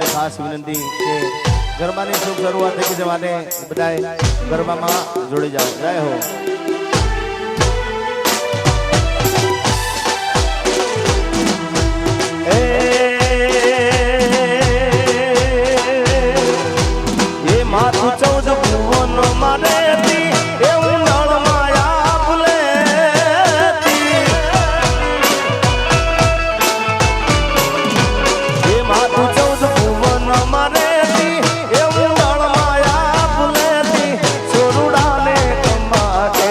સૌને ખાસ વિનંતી કે ગરબાની શુભ શરૂઆત થઈ છે માટે બધાએ ગરબામાં જોડી જાઓ. જય હો. માથું 14 ભુવનો મારે એવું નળ માયા ભૂલે એ માથું 14 ભુવનો મારે એવું નળ માયા ભૂલે સોરુડાને કમાડે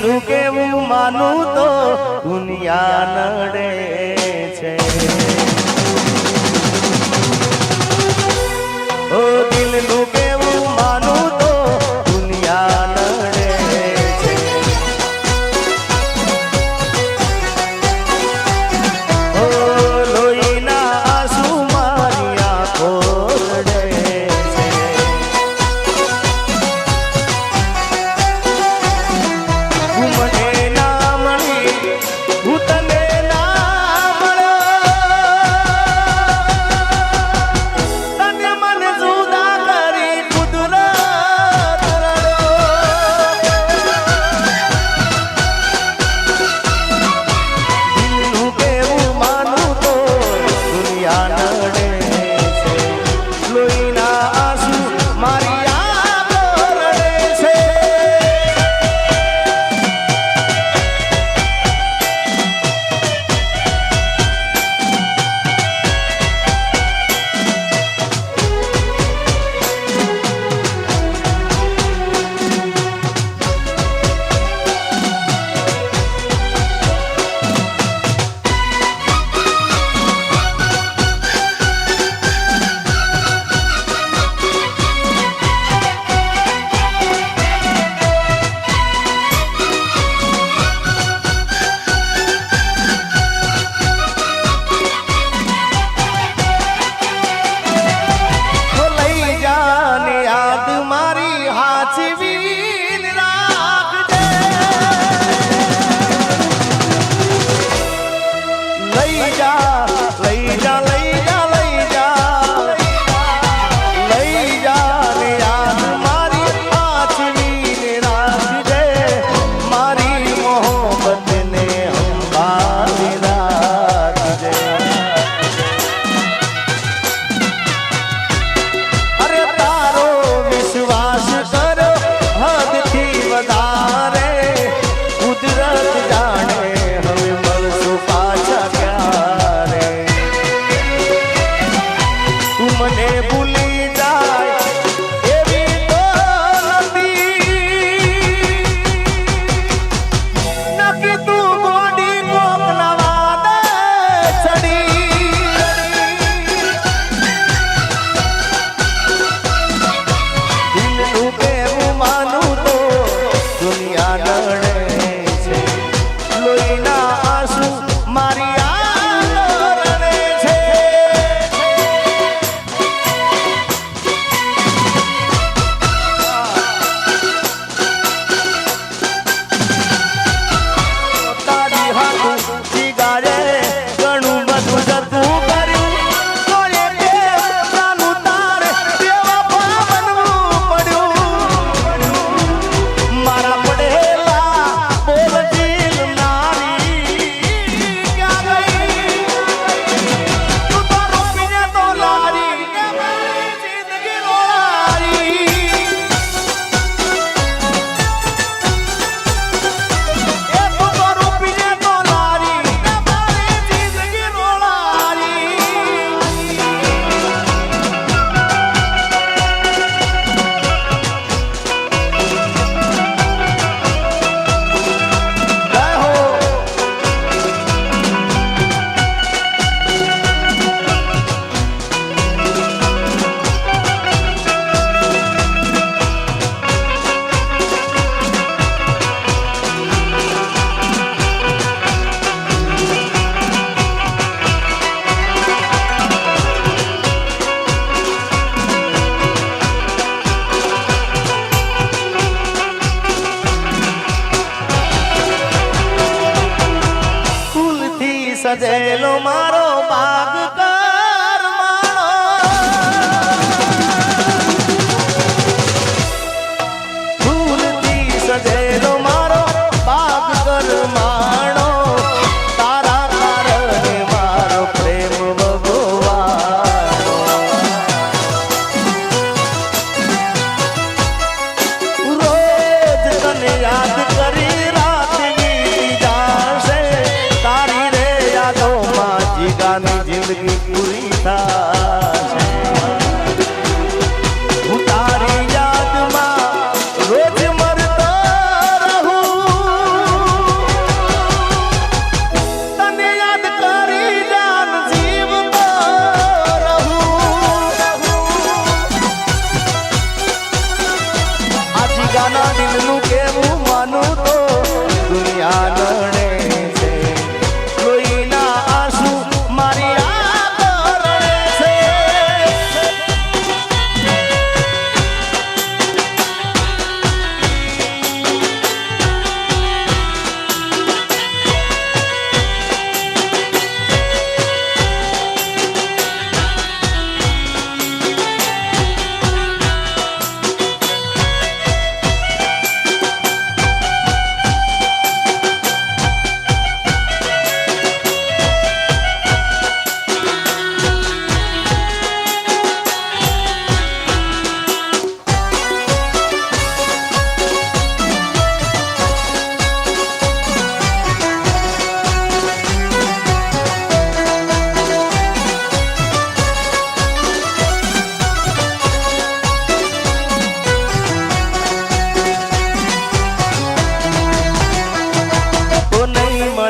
દિલનું કેવું માનું તો દુનિયા નડે છે ઓ દિલનું કેવું માનું તો દુનિયા નડે છે ઓ લોહીના આંસુ મારી આંખો રડે છે તું મને ના મળી હું તને ના મળ્યો તને મને જુદા કરી કુદરત દિલનું કેવું માનું તો દુનિયા નડે છે લોહીના આંસુ મારી આંખો રડે છે લઈ જાને યાદ મારી હાચવી રાખજે લઈ જા લઈ જા લઈ જા લઈ જા લઈ જાને યાદ મારી હાચવી રાખજે મારી મોહબ્બતને સંભાળી રાખજે અરે તારો વિશ્વાસ કરો હદથી વધારે કુદરત જાણે હવે મળશું પાછા ક્યારે તું મને ભૂલી જાય એવી તો નથી નકી તું ગોડી કોકના વાદે ચડી દિલનું કેવું માનું તો દુનિયા નડે છે લોહીના આંસુ મારી આંખો રડે છે તારી હાથું જીગારે ઘણું બધું જતું કર્યું તો એ પ્રેમનું તારે બેવફા બનવું પડ્યું મારા પડેલા બોલ દિલ નારી ક્યાં ગઈ તું તો રૂપીને તો લારી કે મારી જિંદગી રોળારી એ તું તો રૂપીને તો લારી કે મારી જિંદગી રોળારી જય હો ફૂલથી સજેલો મારો બાગ કરમાળો ફૂલથી સજેલો મારો બાગ કરમાળો તારા કારણે મારો પ્રેમ ભગવાનો રોજ તને યાદ કરી રાત વીતી જાશે તારી રે યાદોમાં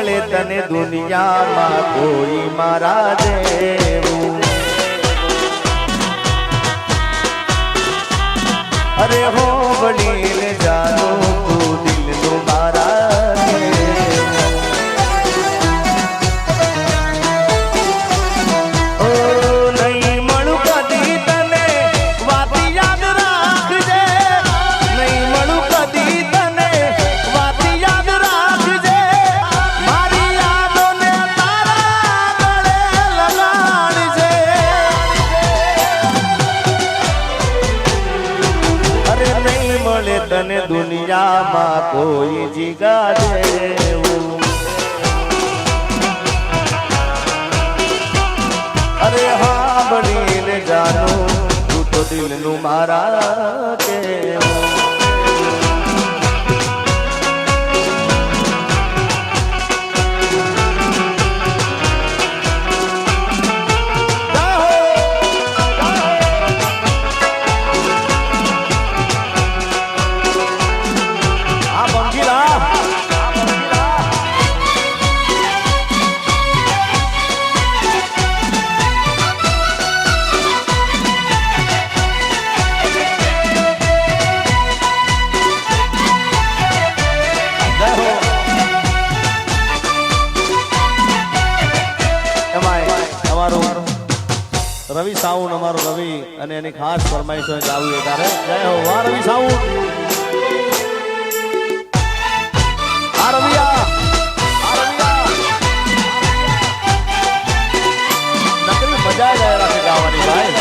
મળે તને દુનિયામાં કોઈ મારા જેવું. અરે હો વડીલ જાનું તું દિલનું મારા જેવું. ઓ નહીં મળું કદી તને વાત યાદ રાખજે. નહીં મળું કદી તને વાત યાદ રાખજે. મારી યાદોને તારા ગળે લગાડજે. અરે નહીં મળે તને દુનિયામાં કોઈ જીગા જેવું. અરે હા બનીને જાનું તું તો દિલનું મારા કેવું. રવિ સાઉન્ડ અમારો રવિ અને એની ખાસ ફરમાઈશ હોય ગાવું એ તારે. જય હો વાહ રવિ સાઉન્ડ. આ રવિયા નકરી મજા જ રાખે ગાવાની ભાઈ.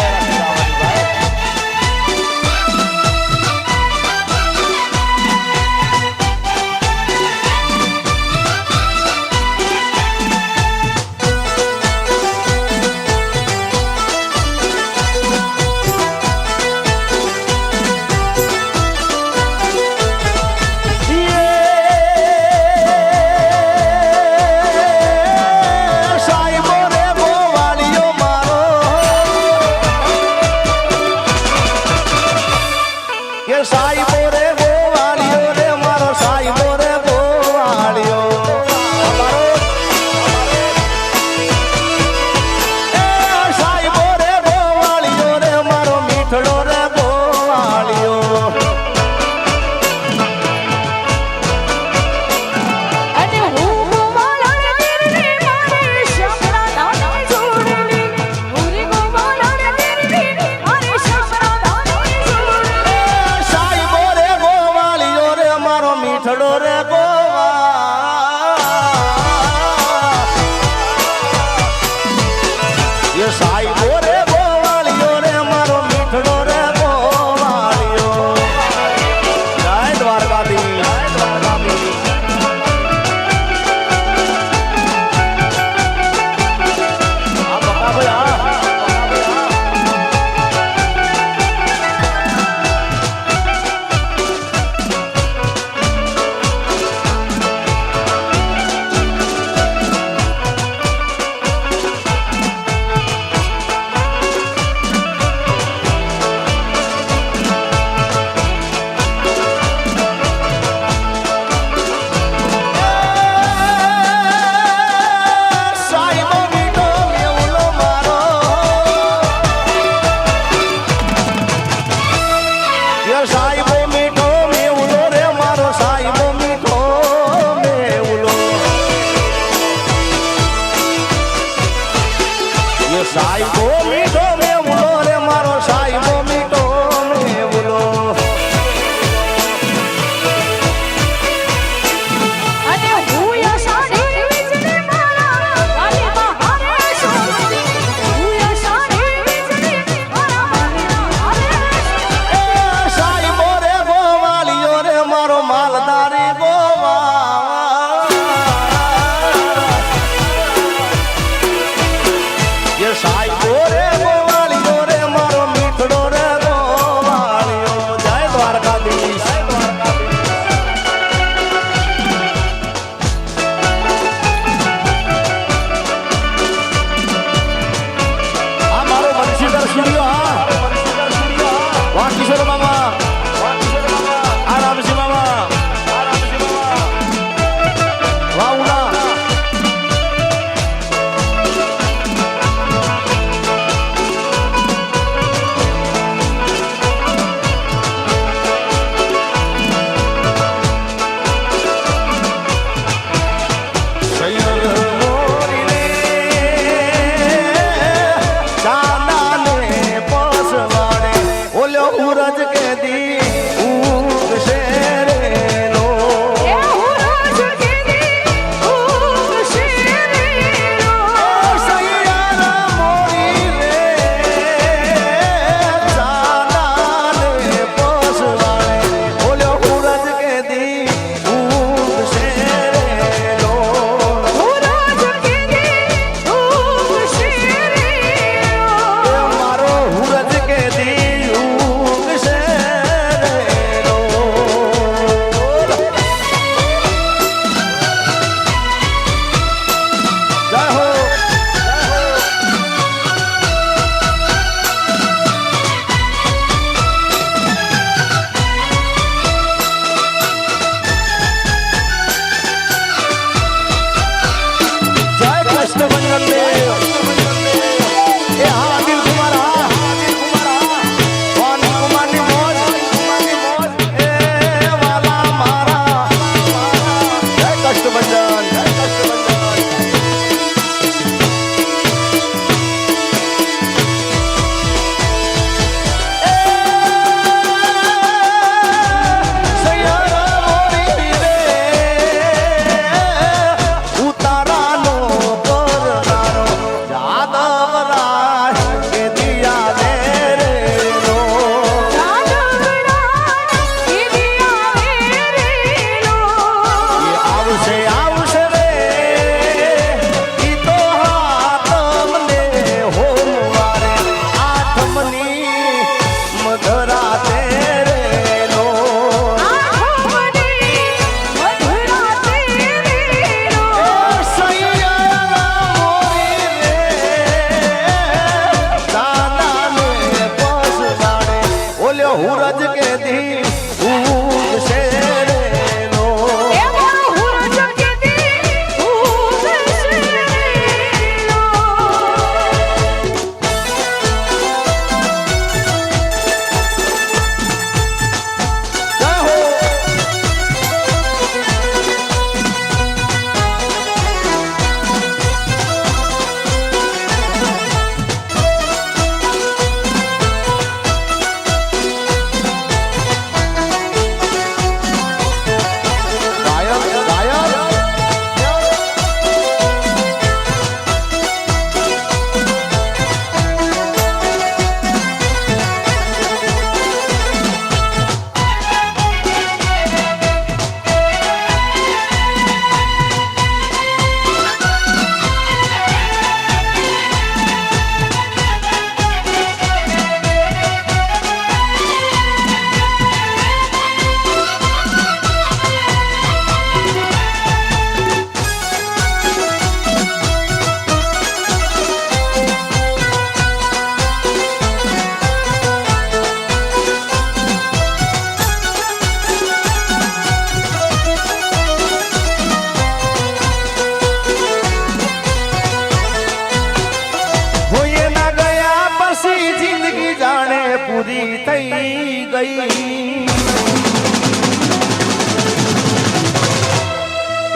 ગઈ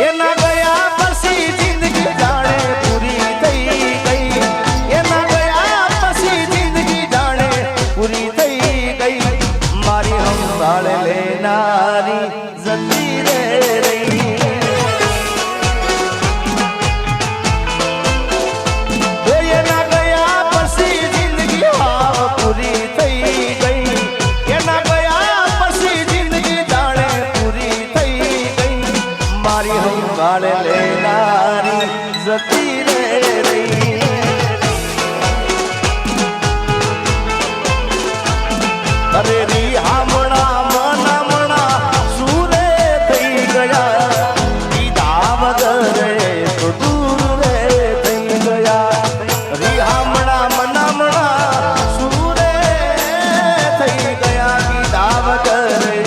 એના ગયા પછી જિંદગી જાણે પૂરી થઈ ગઈ એના ગયા પછી જિંદગી જાણે પૂરી થઈ ગઈ મારી સંભાળ લેનારી જતી રે રહી એના ગયા પછી જિંદગી હાવ પૂરી થઈ ગઈ એના ગયા પછી જિંદગી જાણે પૂરી થઈ ગઈ મારી સંભાળ લેનારી જતી રે રહી અરે રી હામણા મનામણા સુરે થઈ ગયા દીધા વગરે તો દૂર રે થઈ ગયા રી હામણા મનામણા સુરે થઈ ગયા દીધા વગરે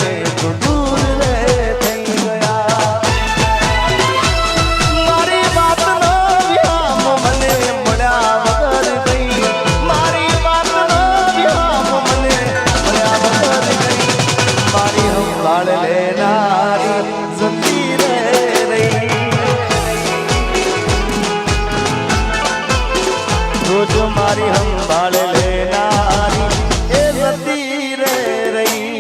તો દૂર રે થઈ ગયા મારી વાતનો વિરામ મને મળ્યા વગર ગઈ મારી વાતનો વિરામ મને મળ્યા વગર ગઈ મારી સંભાળ લેનારી જતી રે રહી રોજ મારી સંભાળ લેનારી એ જતી રે રહી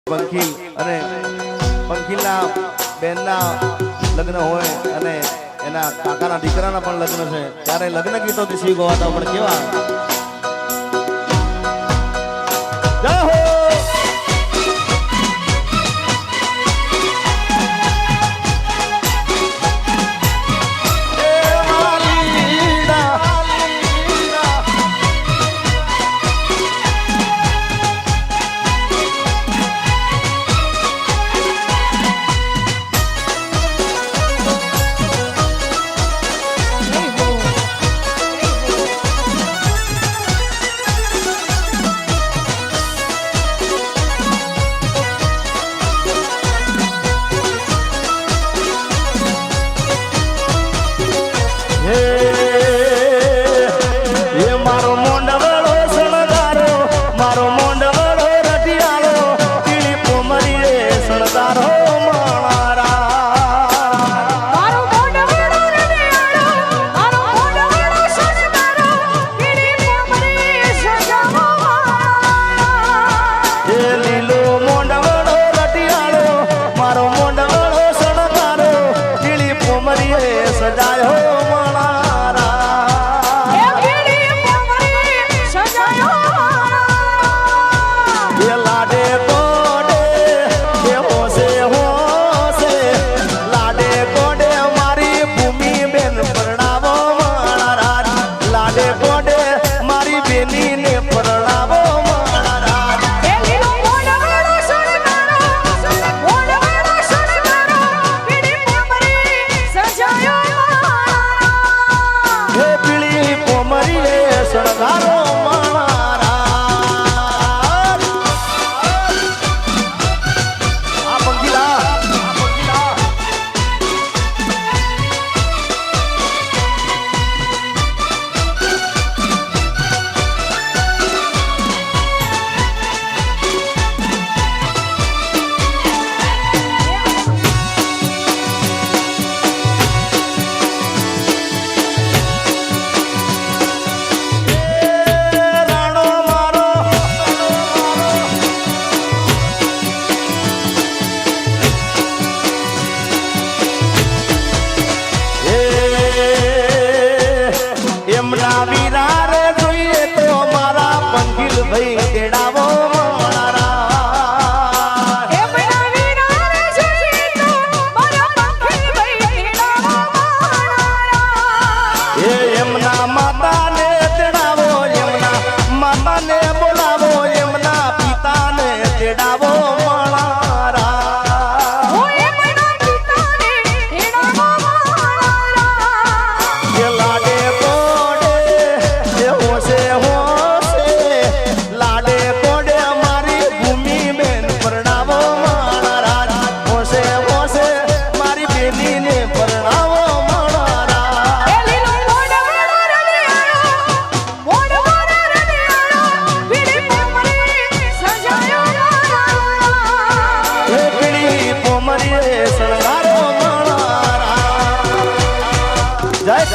પંખી અને પંખીના બેનના લગ્ન હોય અને એના કાકાના દીકરાના પણ લગ્ન છે ત્યારે લગ્ન ગીતો શી ગવાતા પણ કેવા જય હો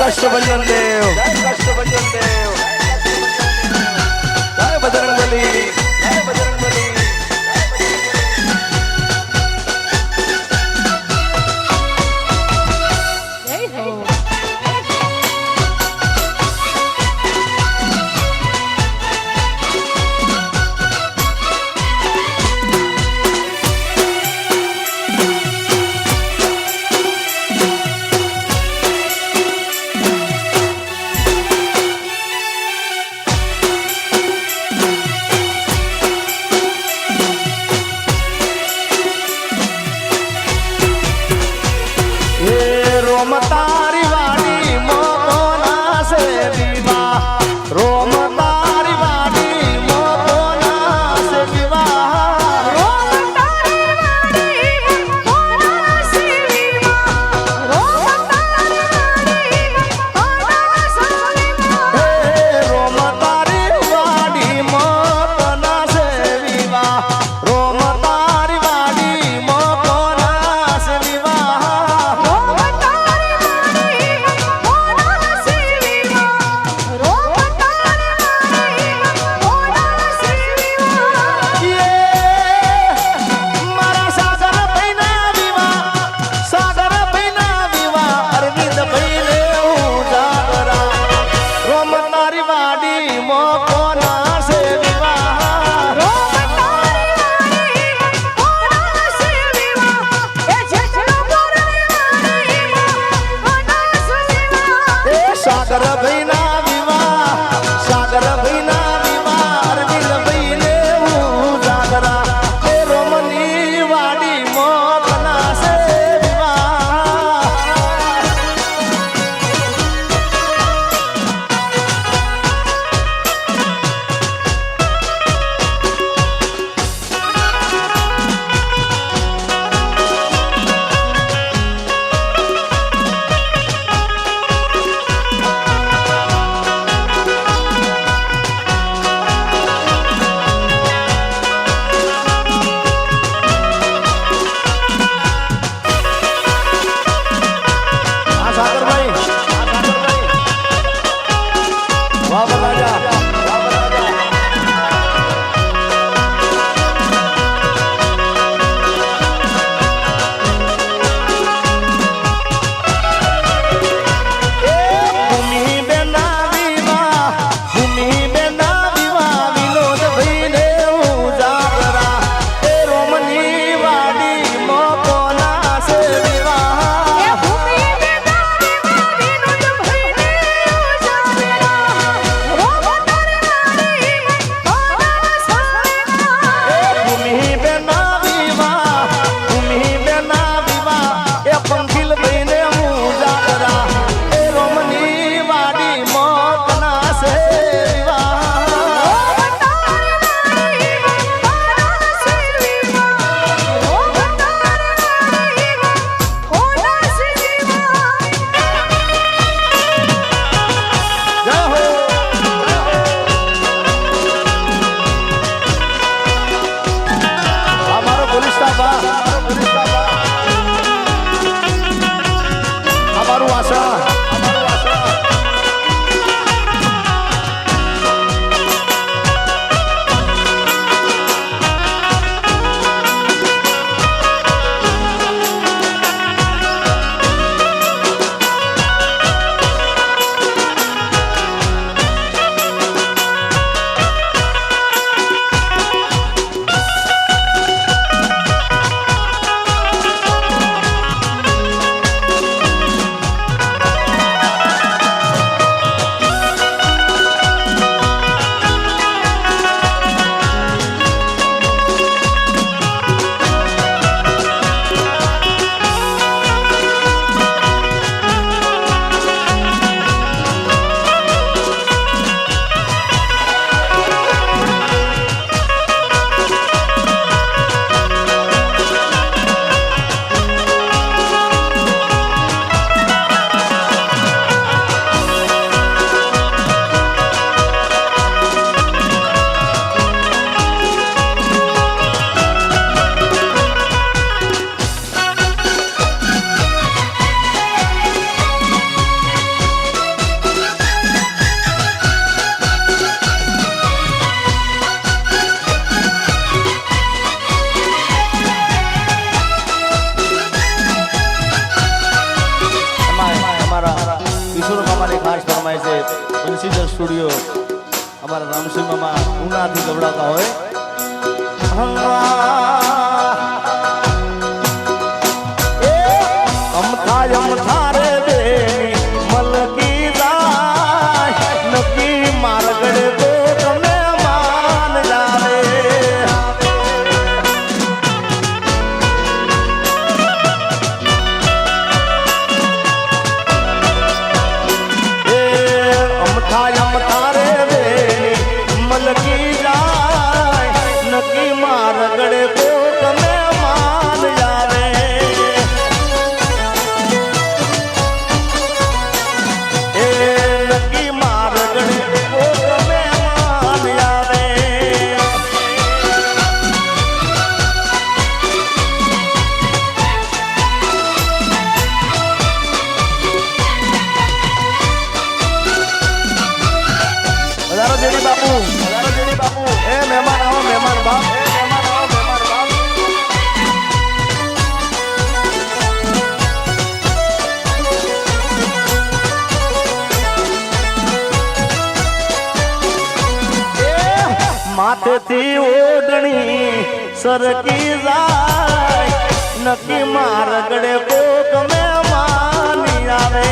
કષ્ટભંજન દેવ, જય કષ્ટભંજન દેવ, જય બજરંગબલી, જય બજરંગબલી. જો અમારા રામસિંહ મામા ઉનાથી ગવડાવતા હોય અમથા રે બેની મલકી જાય નકી મારગડે તો તમે માન જાવે અમથા રે બેની મલકી જાય નકી મારગડે તો તમે માન જાવે બાપુ એ મહેમાન આવો મહેમાન બાપ માથેથી ઓઢણી સરકી જાય નકી મારગડે કોક મહેમાની આવે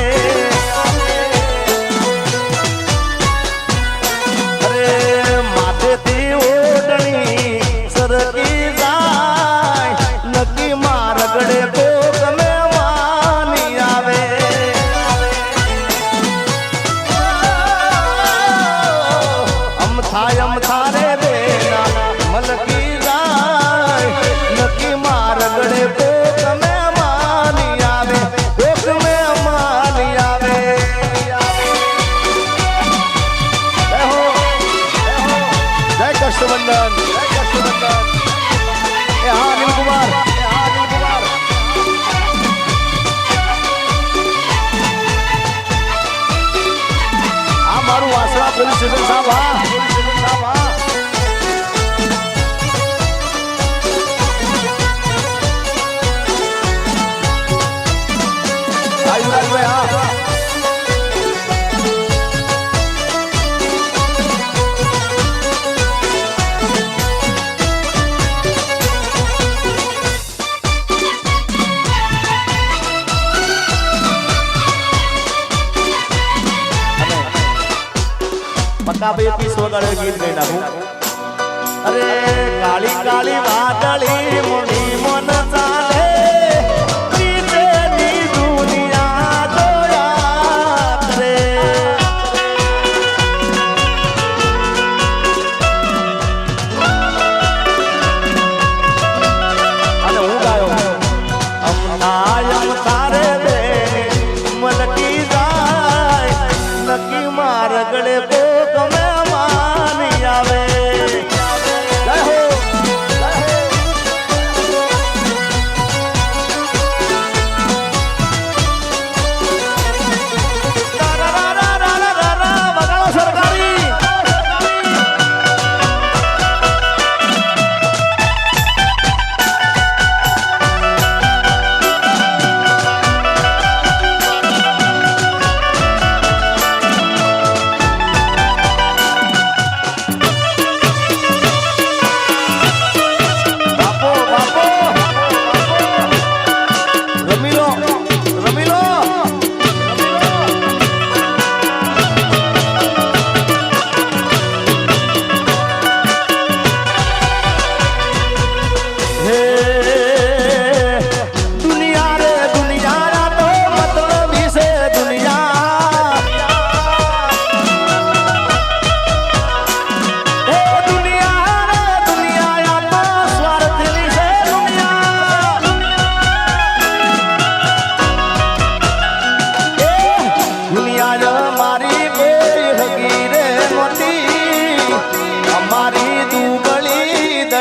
માથેથી ઓઢણી સરકી જાય નકી મારગડે કોક મહેમાની આવે અમથા રે બેના મલકી જાય નકી મારગડે કોક મહેમાની આવે કોક મહેમાની આવે કષ્ટબંધન એ હા અનિલ કુમાર આ મારું વાસણા પોલીસ સ્ટેશન સાહેબ આવ્યું રાજભાઈ હા પક્કાભાઈ 30 વગાડે ગીત ગઈ નાખું અરે કાળી કાળી વાદળી મોડી મન ચાલે બીજેની દુનિયા જોયા કરે અને હું ગાયો અમથા રે બે મલકી જાય નકી મારગડે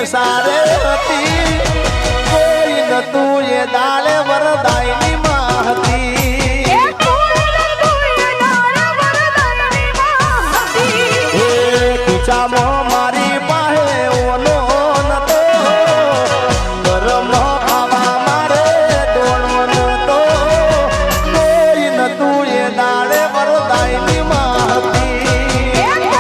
સારે હતી કોઈ નતું એ દાળે વરદાયની માં હતી ખીચામાં મારી પાસે ઓનો નતો ગરમ ખાવા મારે દોડવો નતો કોઈ નતું એ દાળે વરદાયની માં હતી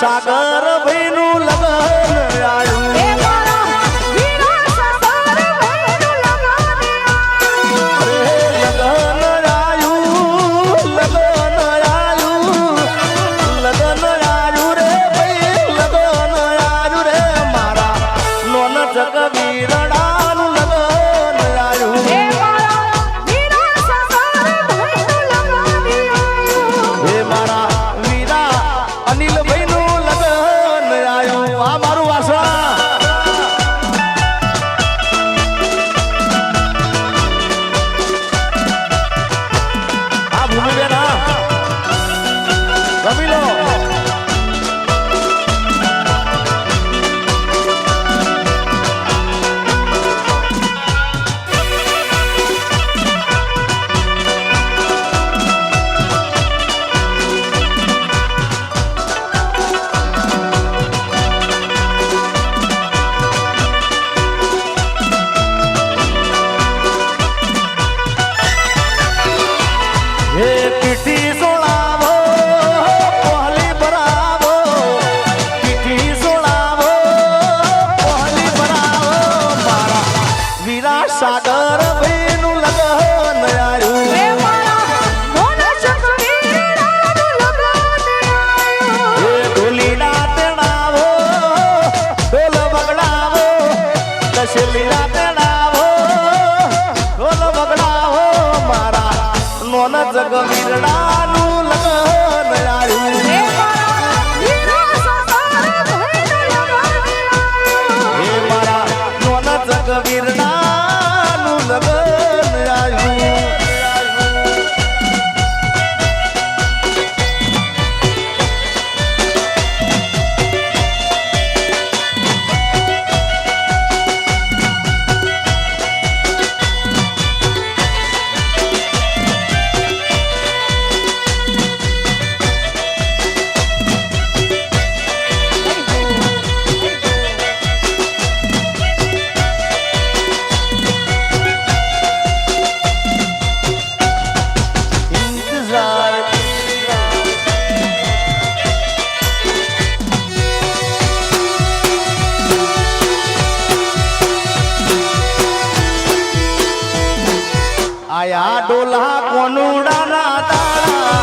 સાગર ભાઈનું લગન આવ્યું સાગર ભાઈનું લગન આવ્યું ઢોલીના તેડાવો ઢોલ બગડાવો દશલીના તેડાવો ઢોલ બગડાવો મારા નોન જગવીરડાનું લગન આવ્યું હે મારા નોન જગવીરડા આયા ડોલા કોનુડા ના દાડા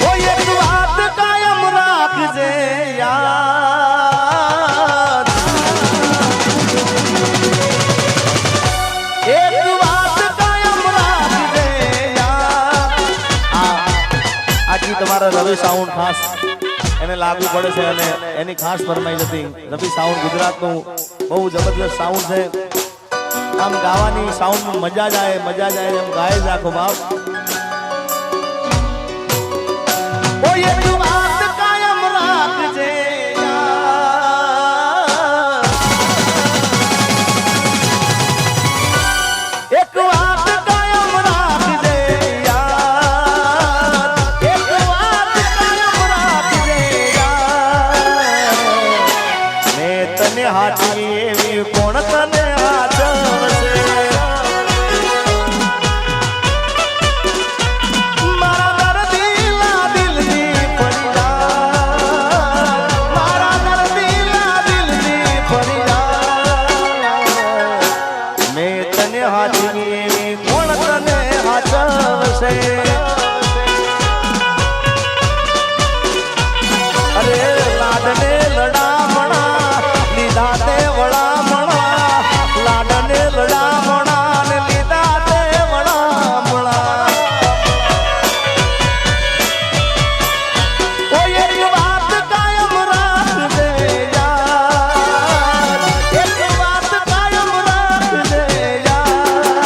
ઓ એક વાત કાયમ રાખજે યાર એક વાત કાયમ રાખજે યાર આ ગીત તમારા રવિ સાઉન્ડ ખાસ એને લાગુ પડે છે અને એની ખાસ ફરમાઈશ હતી રવિ સાઉન્ડ ગુજરાતનું બહુ જબરદસ્ત સાઉન્ડ છે આમ ગાવાની સાઉન્ડમાં મજા જ આવે એમ ગાય જ રાખો બાપ ઓ એક વાત કાયમ રાખજે એક વાત કાયમ રાખજે એક વાત કાયમ રાખજે મેં તને હાચવી એવી કોણ તને હાચવશે મારા દર્દીલા દિલની ફરિયાદ મારા દર્દીલા દિલની ફરિયાદ મેં તને હાચવી એવી કોણ તને હાચવશે અરે લાડને લડામણા લીધા તે વડામણા લાડને લડામણા ને લીધા તે વડામણા ઓ એક વાત કાયમ રાખજે યાર એક વાત કાયમ રાખજે યાર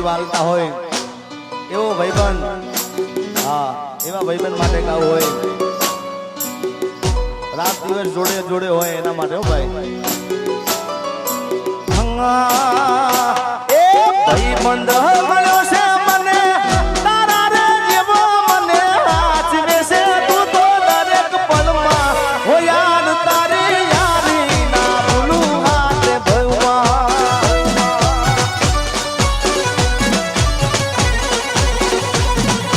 જીવ હાલતા હોય એવો ભાઈબંધ, હા એવા ભાઈબંધ માટે ગાવું હોય, રાત દિવસ જોડે જોડે હોય એના માટે હો ભાઈ. એ ભાઈબંધ મળ્યો છે મને તારા રે જેવો, મને હાચવે છે તું તો દરેક પળમાં. હો યાર તારી યારી ના ભૂલું હાથે ભગવાન.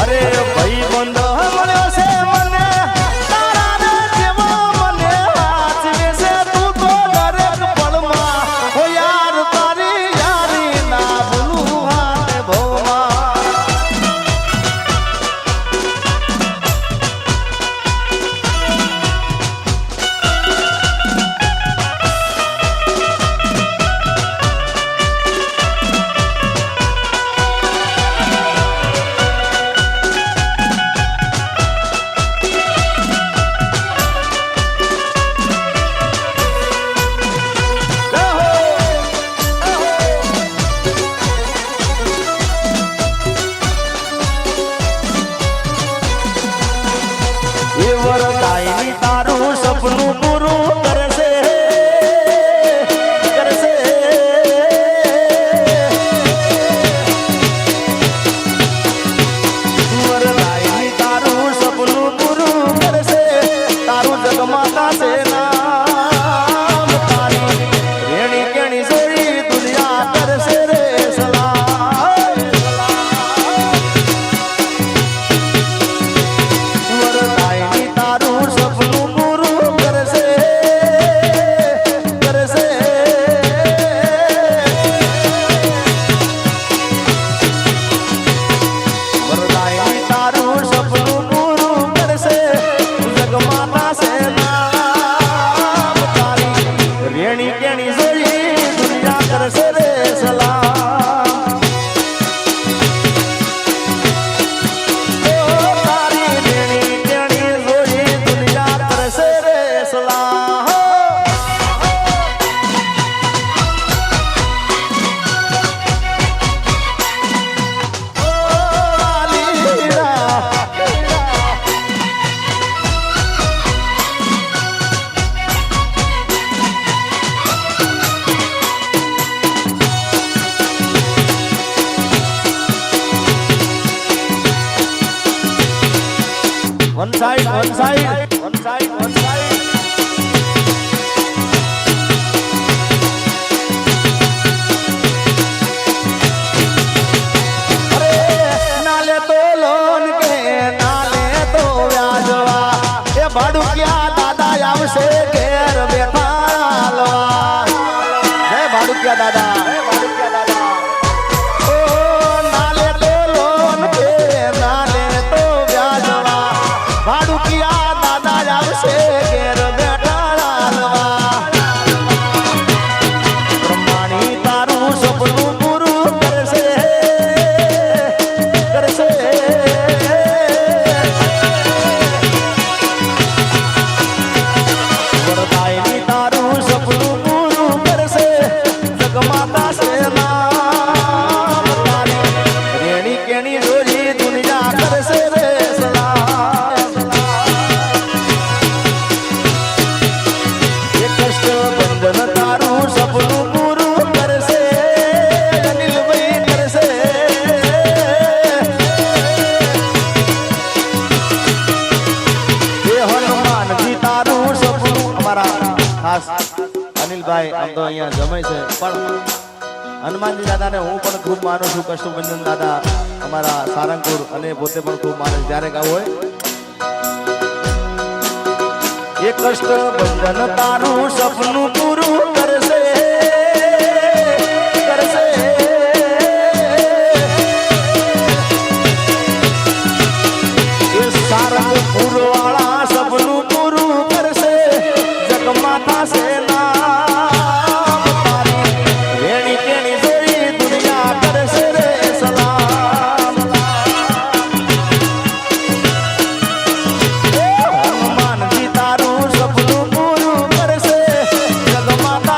અરે ભાઈબંધ મળ્યો છે મને તારા રે જેવો, મને હાચવે છે તું તો દરેક પળમાં. હો યાર તારી યારી ના ભૂલું હાથે ભગવાન. એ વરદાયની તારું સપનું પૂરું કરશે, કરશે. વરદાયની તારું સપનું પૂરું કરશે, તારું જગમાતા છે નામ. તારી રેણી કેણી જોઈ દુનિયા કરશે રે સલામ. વરદાયની તારું સપનું પૂરું કરશે, કરશે. વરદાયની તારું સપનું પૂરું કરશે, જગમાતા છે નામ. તારી રેણી કેણી જોઈ દુનિયા કરશે રે સલામ. તારી રેણી કેણી જોઈ દુનિયા કરશે રે સલામ. One side, one side, one side, one side. અરે નાલે તો લોન કે નાલે તો વ્યાજવા, એ ભાડુકિયા દાદા આવશે ઘેર બેઠા હાલવા. હે ભાડુકિયા દાદા, હે ભાડુકિયા દાદા. ઓ નાલે તો લોન કે નાલે તો વ્યાજવા, ભાડુકિયા દાદા આવશે ઘેર બેઠા હાલવા. બ્રહ્માણી તારું સપનું પૂરું કરશે, કરશે. વરદાયની તારું સપનું પૂરું કરશે, જગમાતા છે નામ. તારી રેણી કેણી જોઈ દુનિયા કરશે રે સલામ. એ કષ્ટબંધન તારું સપનું પૂરું કરશે, અનિલભાઈ કરશે. એ હનુમાનજી તારું સપનું, અમારા ખાસ અનિલભાઈ આમ તો અહીંયા જમે છે, પણ હનુમાનજી દાદાને હું પણ ખૂબ માનું છું. કષ્ટબંધન દાદા અમારા સારંગપુર અને પોતે પણ ખૂબ માને છે. જ્યારે ગાવું હોય એ કષ્ટબંધન તારું સપનું પૂરું કરશે, કરશે. એ સારંગપુર વાળા સપનું પૂરું કરશે, જગમાતા છે નામ. તારી રેણી કેણી જોઈ દુનિયા કરશે રે સલામ. હનુમાનજી તારું સપનું પૂરું કરશે, જગમાતા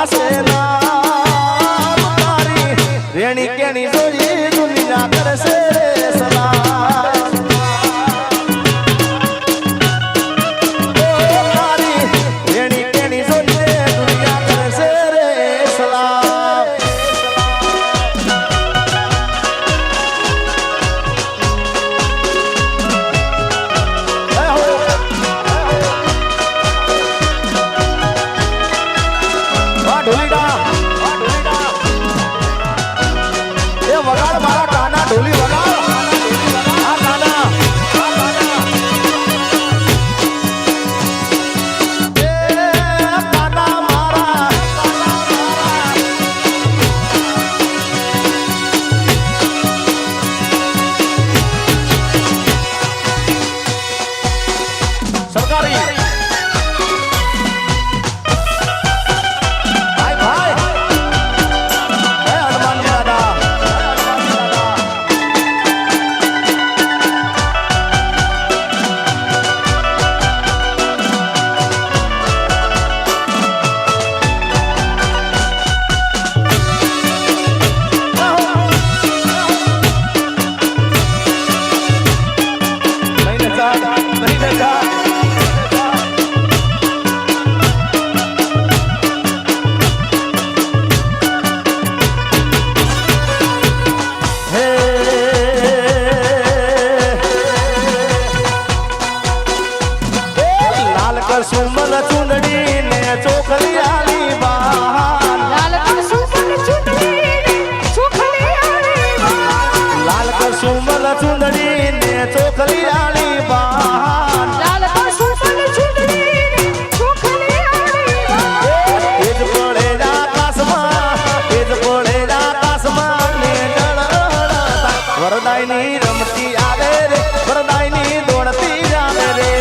કસુમલ ચૂંદડી ને ચોખલિયાની બહાર લાલ કસુમલ ચૂંદડી ચોખલિયાની બહાર લાલ કસુમલ ચૂંદડી ને ચોખલિયાની બહાર લાલ કસુમલ ચૂંદડી ચોખલિયાની બહાર તેજ પડે આકાશમાં તેજ પડે આકાશમાં ને જળહળતા વરદાયની રમતી આવે રે વરદાયની દોડતી આવે રે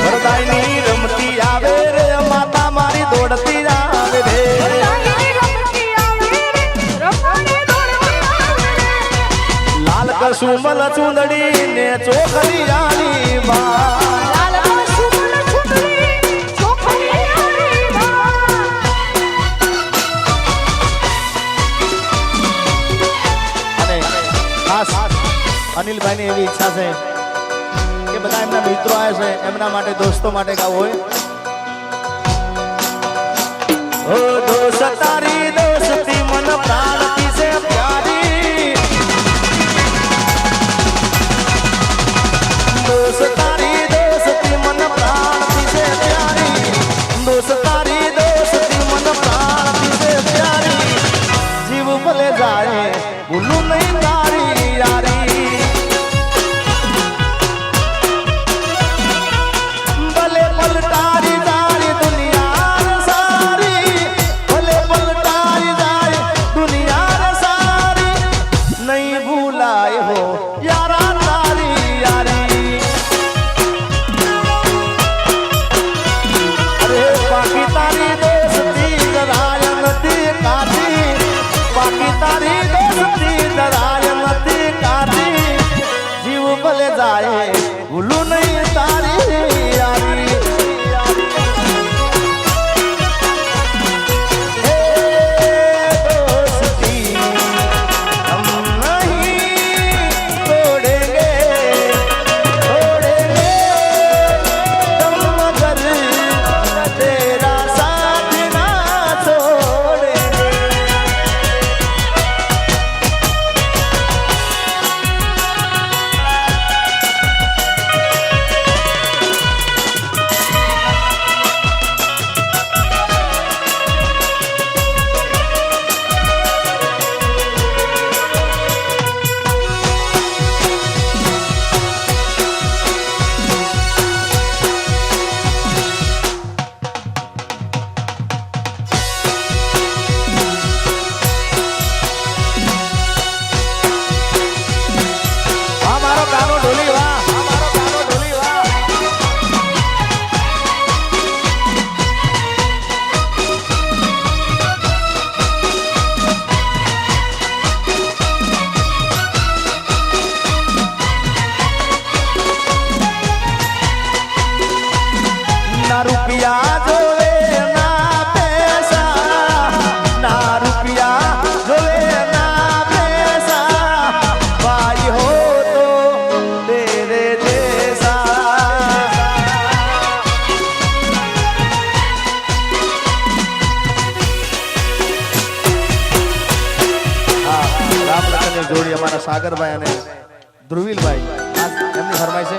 વરદાયની રમતી આવે રે માતા મારી દોડતી આવે રે લાલ કસુમલ ચૂંદડી ને ચોખલિયાની બહાર લાલ કસુમલ ચૂંદડી ચોખલિયાની બહાર અને ખાસ અનિલભાઈની એવી ઈચ્છા છે કે બધા એમના મિત્રો આવે છે એમના માટે દોસ્તો માટે ગાવું હોય ઓ દોસ્ત તારી દોસ્તી મન પ્રાણથી છે પ્યારી દોસ્ત તારી દોસ્તી મન પ્રાણથી છે પ્યારી દોસ્ત તારી દોસ્તી મન પ્રાણથી છે પ્યારી જીવ ભલે જાય ભૂલું નહીં તારી યારી ભલે પલટારી જાય દુનિયા સારી ભલે પલટારી જાય દુનિયા સારી નહીં ભૂલાય હો યારા તારી યારી અરે પાકી તારી દોસ્તી જરાય નથી કાઢી પાકી તારી દોસ્તી જરાય નથી કાઢી જીવ ભલે જાય ભૂલું નહીં તારી યારી હે દોસ્તી હમ નહીં તોડેંગે તોડેંगे तुम मगर तेरा साथ ना छोड़ेंगे हमारो कानो ढोली वाह हमारो कानो ढोली वाह ना रुपया जोवे ना पैसा ना रुपया जोवे ना पैसा भाई हो तो तेरे जैसा हाँ राम लखन जोड़ी हमारा सागर भाई અને ધ્રુવીલ ભાઈ એમની ફરમાઈ છે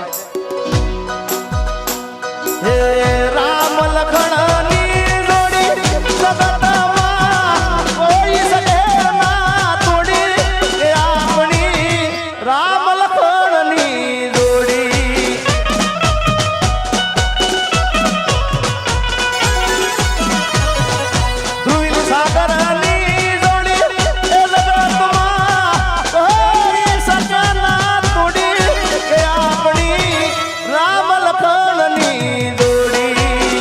હે રામ લખણની જોડી સતતમાં કોઈ સકે ના તોડી એ આપણી રામ લખણની જોડી ધ્રુવીલ સાગરની જોડી એ જગતમાં કોઈ સકે ના તોડી એ આપણી રામ લખણની જોડી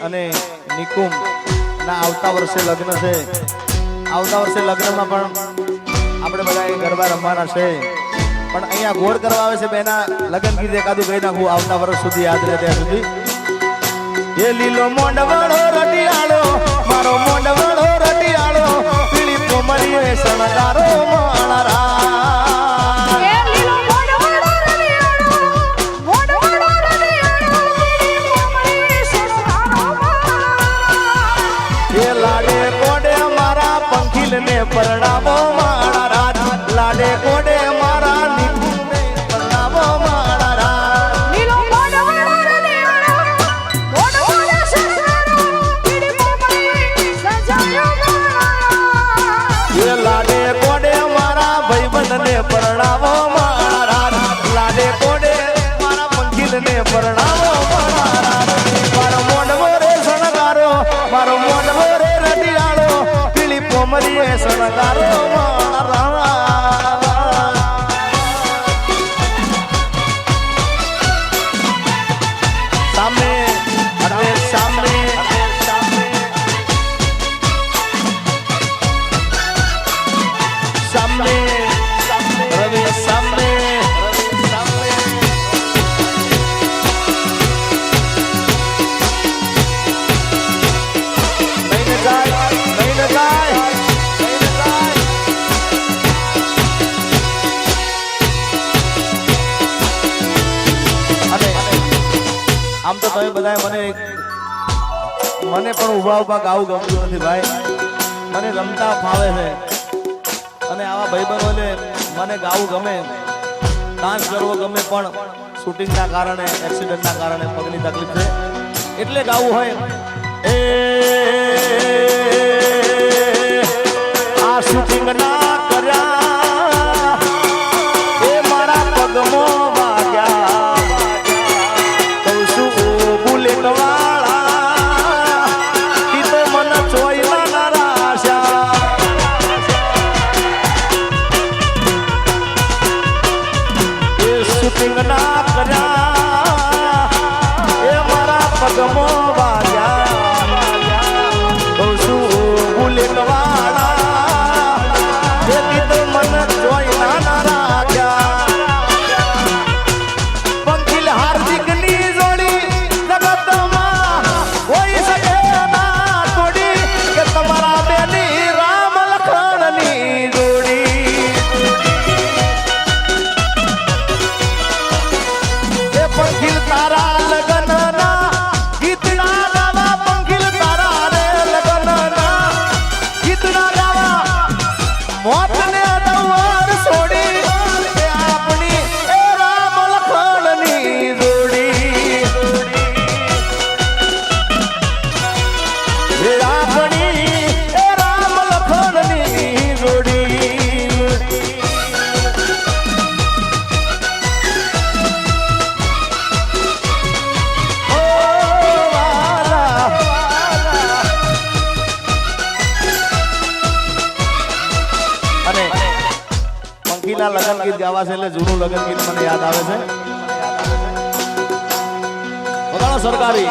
અને નિકુમ ના આવતા વર્ષે લગ્ન છે. આવતા વર્ષે લગ્નમાં પણ આપણે બધા ગરબા રમવાના છે. પણ અહીંયા ગોળ કરવા આવે છે બેના લગ્ન ગીત એકાદું ગઈ નાખું આવતા વર્ષ સુધી યાદ રહે ત્યાં સુધી. એ લીલો મોંડવાળો રટિયાળો મારો મોંડવાળો રટિયાળો પીળી કોમરીએ શણગારો માળા એ લીલો મોઢવાળો રડિયાળો, મોઢવાળો રડિયાળો, પીળી કોમળી શણગારો માળા. એ લાડે કોડે મારા પંખીલને પરણાવો માળા રાજ લાડે કોડે મારા નિકુંને પરણાવો માળા રાજ. લીલો મોઢવાળો રડિયાળો, મોઢવાળો શણગારો, પીળી કોમળી સજાયો માળા. એ લાડે કોડે મારા ભાઈબંધને પરણાવો માળા રાજ લાડે કોડે મારા પંખીલને પરણાવો માળા રાજ. મારો મોઢવો રે શણગારો મારો મોઢવો રે રટિયાળો પીળી કોમરીએ શણગારો માળા રાજ. સામે અરે સામે સામે રવિ સામે લઈને જાય લઈને જાય લઈને જાય. અને આમ તો તમે બધાએ મને પણ ઊભા ઊભા ગાવું ગમતું નથી ભાઈ. મને રમતા ફાવે છે અને આવા ભાઈબંધોને મને ગાવું ગમે ડાન્સ કરવો ગમે પણ શૂટિંગના કારણે એક્સિડન્ટના કારણે પગની તકલીફ છે એટલે ગાવું હોય. એ આ શૂટિંગ ના કર્યા એ મારા પગમાં વાગ્યા કહું છું ઓ બુલેટ વાળા ઈ તો મને ચોઈ ના રાશા. એ શૂટિંગ ના કર્યા એ મારા પગમાં વાગ્યા કહું છું ઓ બુલેટ વાળા એ તો મને ચોઈ ના રાખ્યા. પંખીલ હાર્દિકની જોડી જગતમાં કોઈ શકે ના તોડી કે તમારા બેની રામ લખણની જોડી. એ પંખીલ તારા લગનના ગીતના ગાવા પંખીલ તારા રે લગનના ગીતના ગાવા મોતને દવાર છોડી એ આપણી એ રામ લખણની જોડી. એ આપણી એ રામ લખણની જોડી. ઓ વાલા અને પંખીના લગન ગીત ગાવા છે એટલે જૂનું લગન ગીત મને યાદ આવે છે. બધાનો સરકારી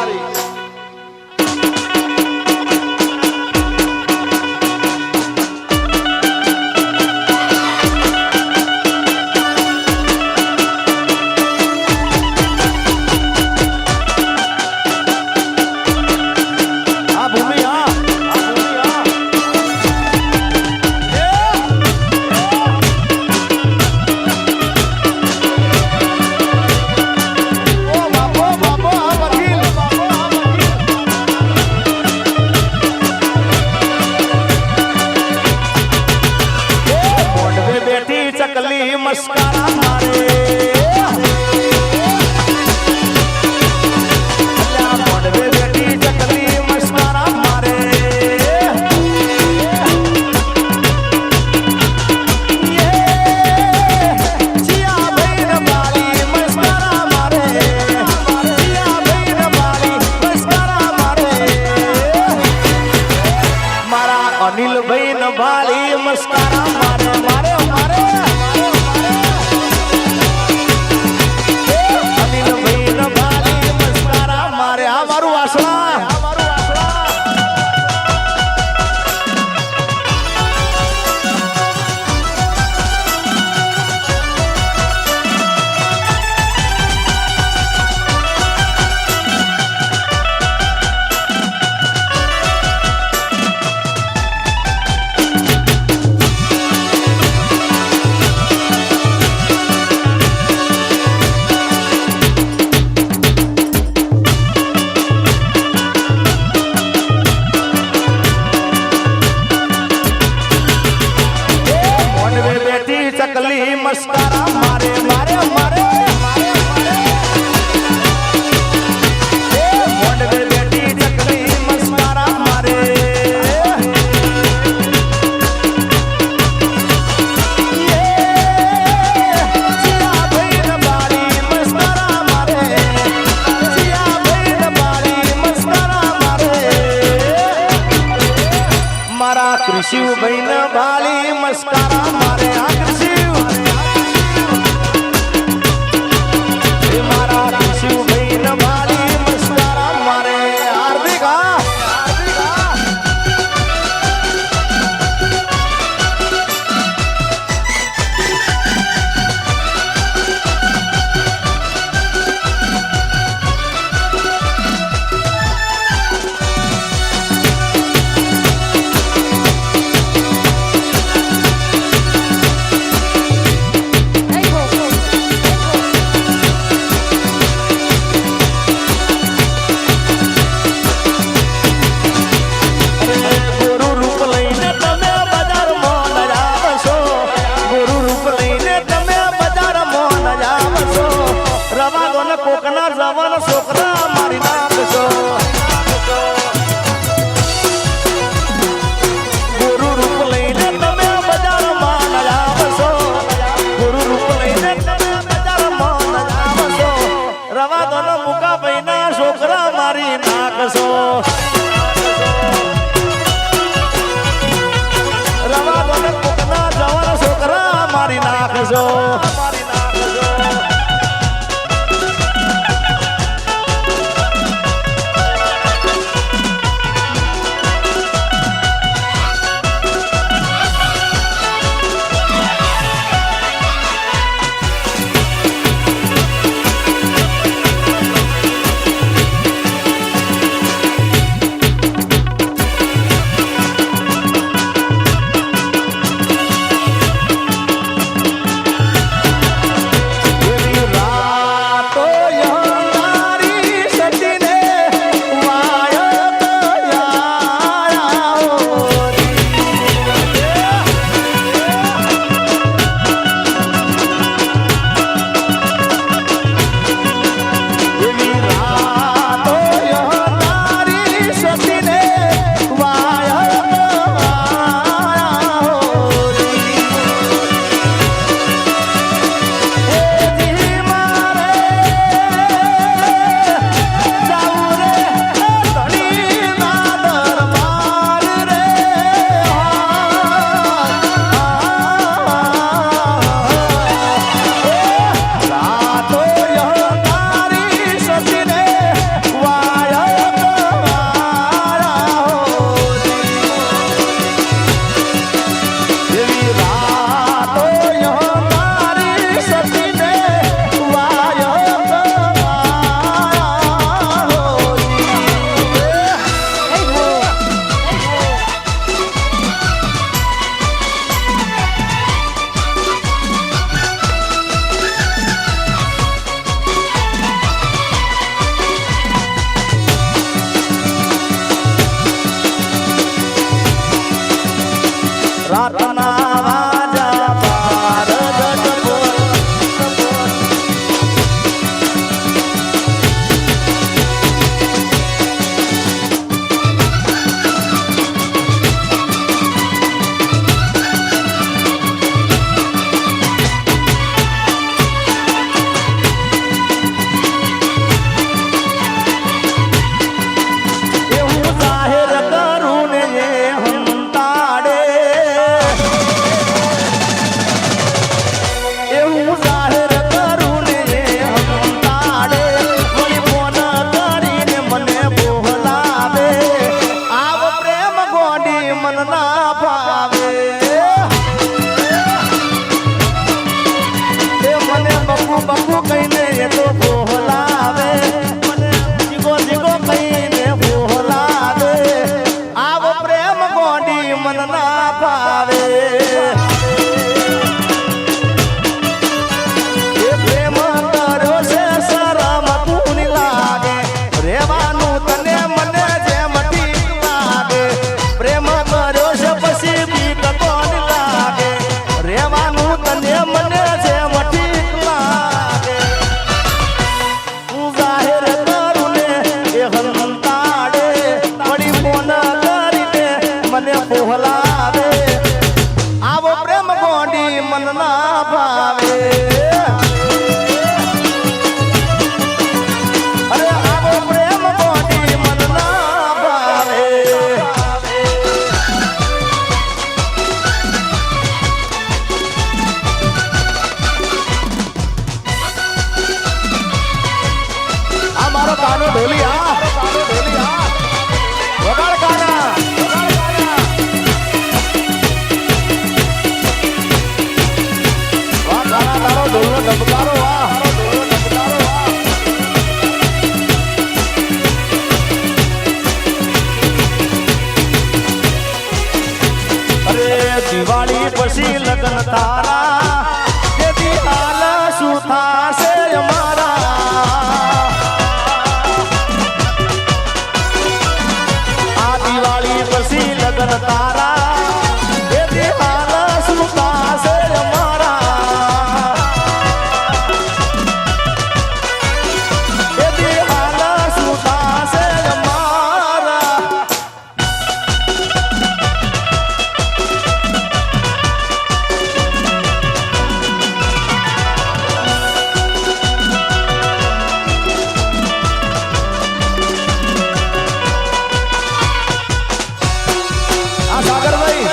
આ ભૂમિ આ ભૂમિ આ ઓ બાપો બાપો આ વકીલ બાપો આ શિવભાઈ ને બાલી મસ્કારા મારે આકર્ષિવ મારા શિવભાઈ ને બાલી મસ્કારા મારે હાર્દિક કોકના જવાન છોકરા મારી નાખશો ગુરુ રૂપ લઈને તમે બજારમાં ન આવશો ગુરુ રૂપ લઈને તમે બજારમાં ન આવશો રવા દો ને મુકા ભાઈના છોકરા મારી નાખશો રવા દો ને કોકના જવાન છોકરા મારી નાખશો દિવાળી પછી લગ્ન તારા તેથી હાલ શું થાશે અમારા આ દિવાળી પછી લગ્ન તારા તેથી હાલ શું થાશે અમારા તેથી હાલ શું થાશે અમારા આ સાગરભાઈ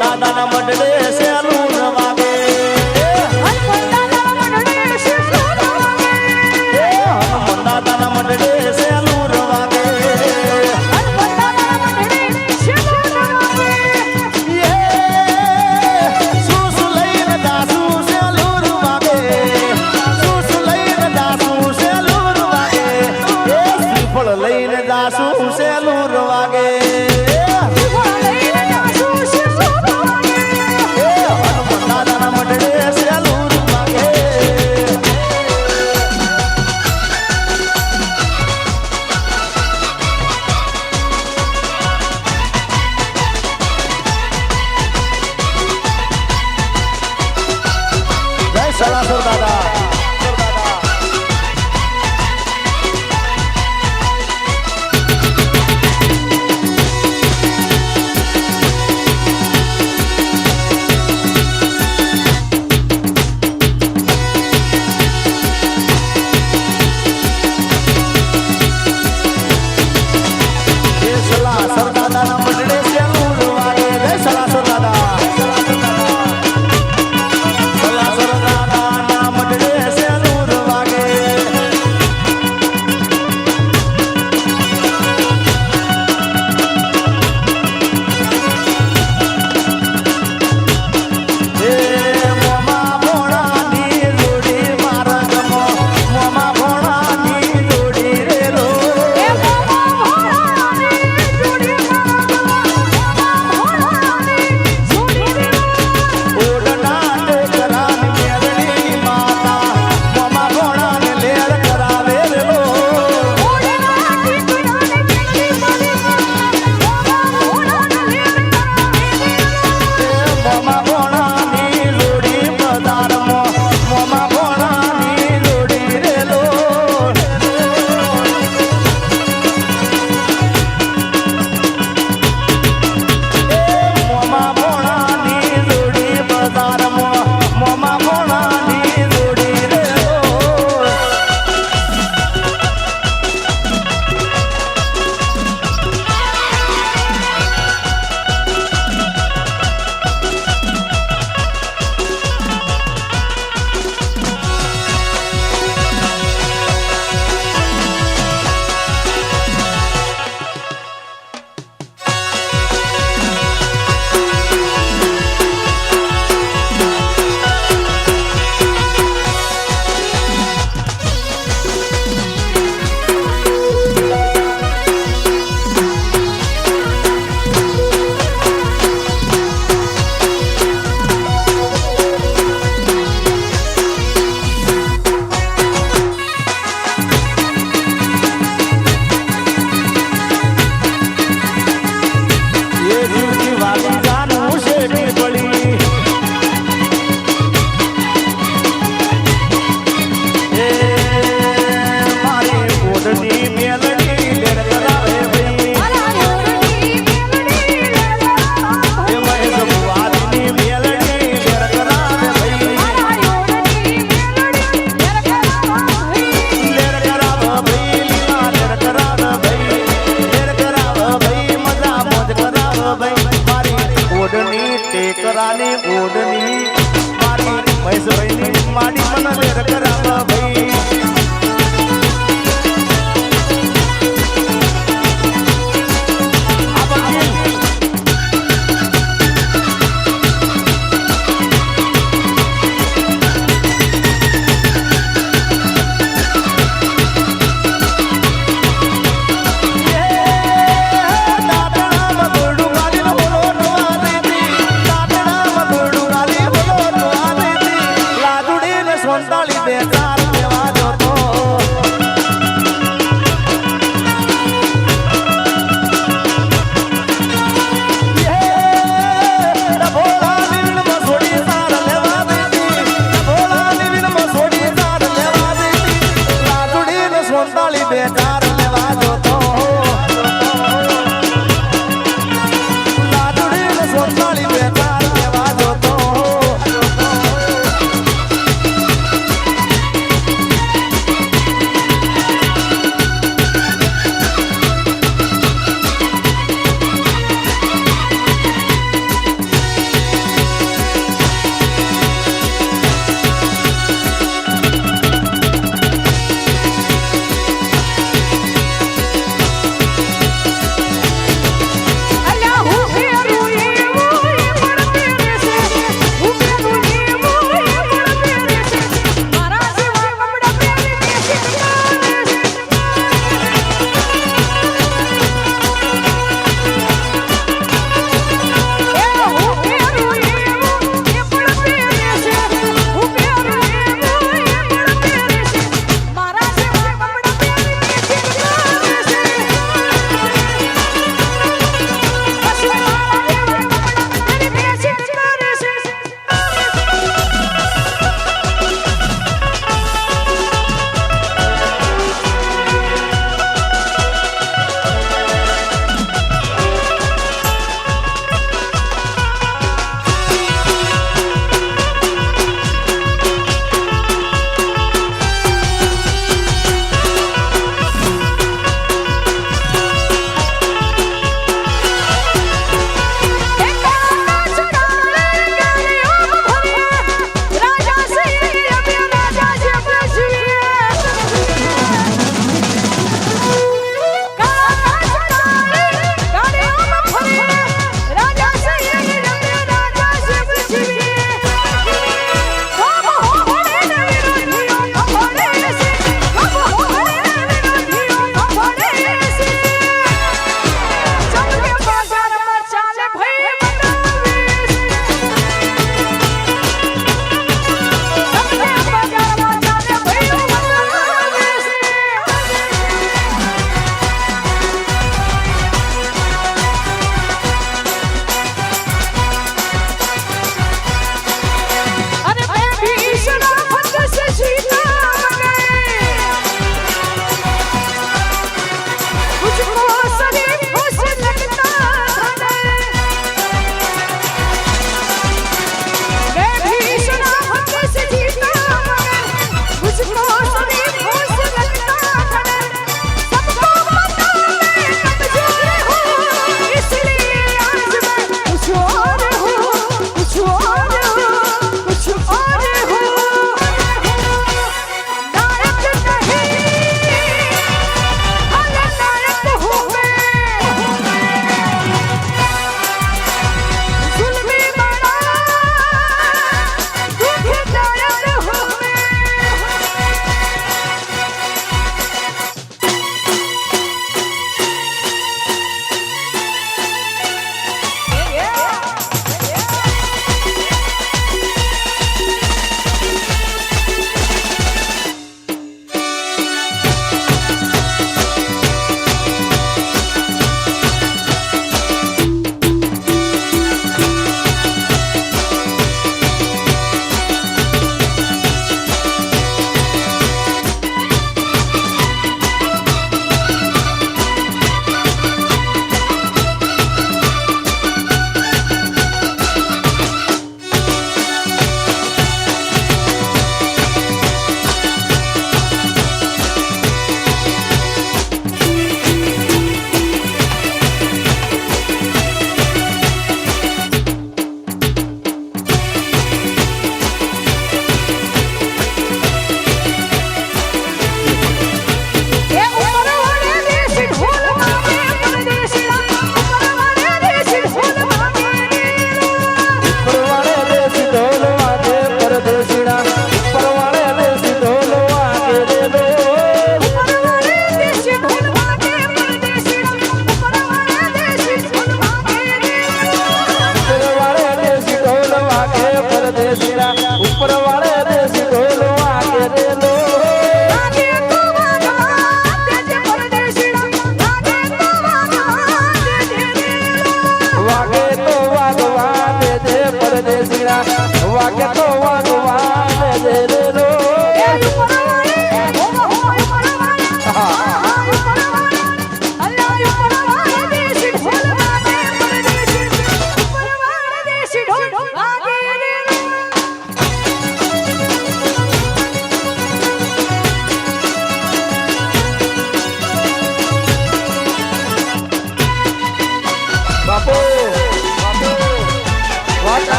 દાદાના મંડળે સેલું વાગે હનુમાન દાદાના મંડળે સેલું વાગે સુસ લઈને દાસુ સેલું વાગે સુસ લઈને દાસુ સેલું વાગે શ્રીફળ લઈને દાસુ સેલું વાગે દાદાના મંડળે સેલું વાગે જય સલાસર દાદા દાદાના મંડળે સેલું વાગે જય સલાસર દાદા સલાસર દાદાના મંડળે માડી મને વેર કરાવ ભાઈ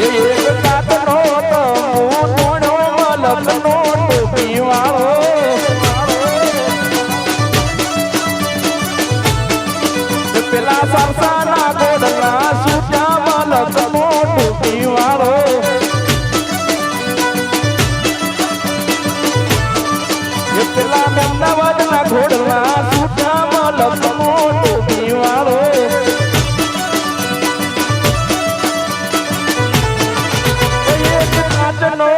એક કાકનો તો મોટો મલકનો ટોપી વાળો પેલા સરસાના ગોડના સૂટા મલકનો ટોપી વાળો પેલા અમદાવાદના ઘોડના સૂટા મલકનો ટોપી વાળો કાચનો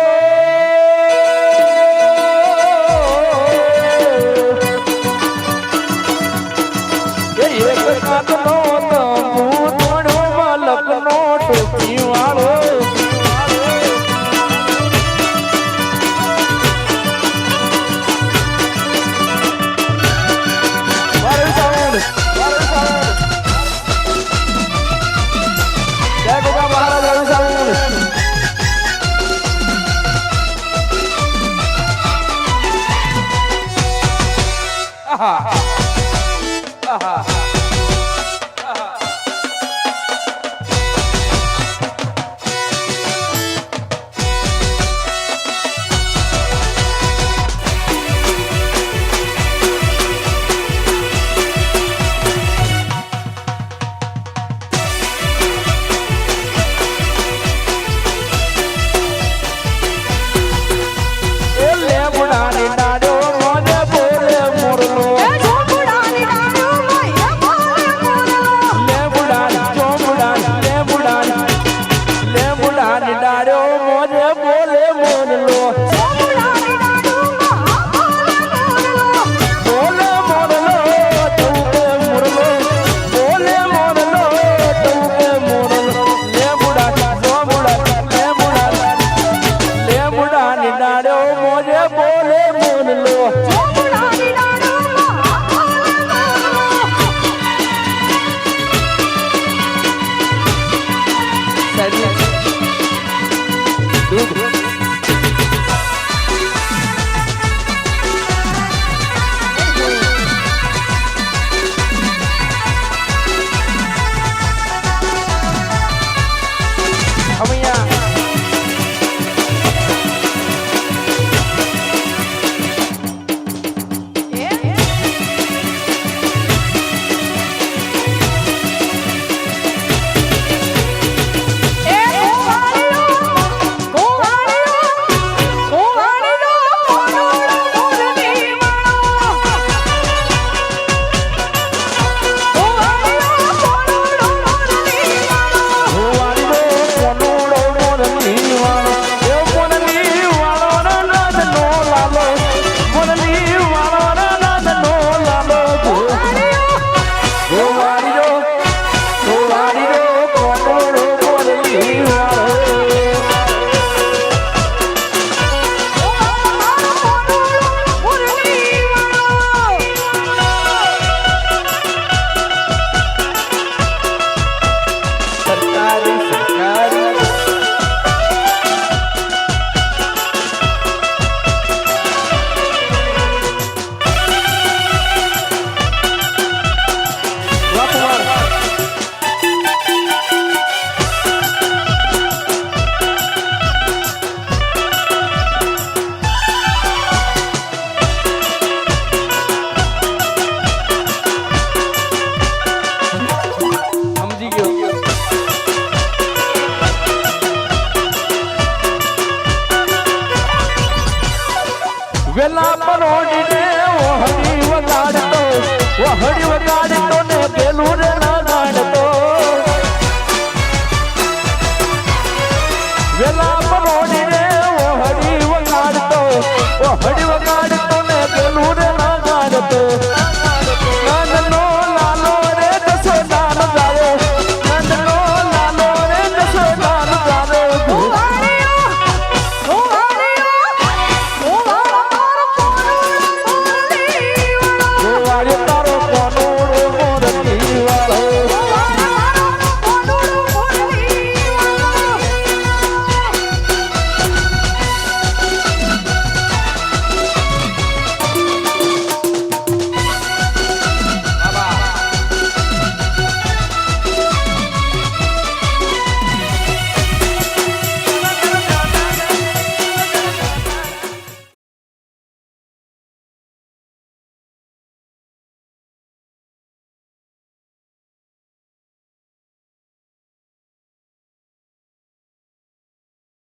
એક કાચનો તંબુ થોડો મલકનો ટોપી વાળો જય ગોગા મહારાજ સાઉન્ડ વેલા પરોડીને ઓહડી વગાડતો ને પેલું રે લગાડતો વેલા પરોડી